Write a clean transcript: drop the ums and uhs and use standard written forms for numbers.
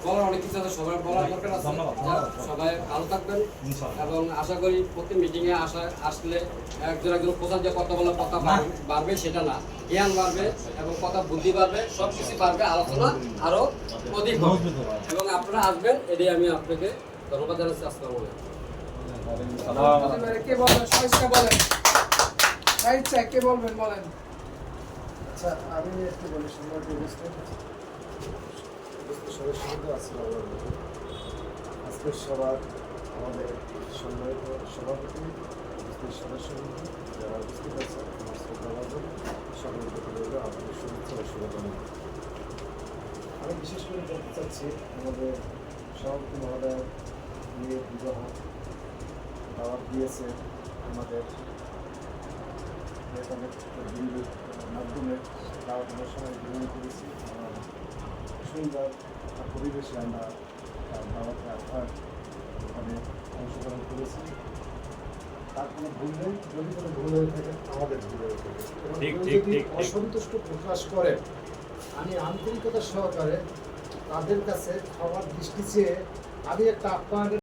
বলার অনেক কিছু আছে, সবাই বলার দরকার আছে। সবাই ভালো থাকবেন এবং আশা করি প্রতি মিটিংয়ে আসলে একজন প্রচার যে কথা বলার কথা বাড়বে সেটা না, জ্ঞান বাড়বে এবং কথা বুদ্ধি বাড়বে, সব কিছু বাড়বে, আলোচনা আরো অধিক হবে এবং আপনারা আসবেন, এটাই আমি আপনাকে ধন্যবাদ জানাচ্ছি। আসসালামু আলাইকুম। কে বলবেন? সবাই বলেন, সাহিত্যা কে বলবেন বলেন। আচ্ছা, আমি একটু বলি, সম্মানিত সদস্যবৃন্দ, আজকের সবার আমাদের সম্মানিত সভাপতি, উপস্থিত সদস্যবৃন্দ যারা উপস্থিত আছে, আমার শ্রদ্ধাভাজন সকলের প্রতি রইল আপনাদের শুভেচ্ছা ও শুভকামনা। আমি বিশেষ করে বলতে চাচ্ছি আমাদের সভাপতি মহোদয় নিয়ে বিবাহ দাওয়াত দিয়েছে আমাদের বিন্দুর মাধ্যমে দাওয়াত আমরা সবাই গ্রহণ করেছি। সুন্দর পরিবেশে আমরা দাওয়াতে আসার ওখানে অংশগ্রহণ করেছি। তার কোনো ভুল নেই, যদি কোনো ভুল হয়ে থাকে আমাদের ভুল হয়ে থাকে, যদি অসন্তুষ্ট প্রকাশ করে আমি আন্তরিকতা সহকারে তাদের কাছে খাবার দৃষ্টি চেয়ে আমি একটা আপনার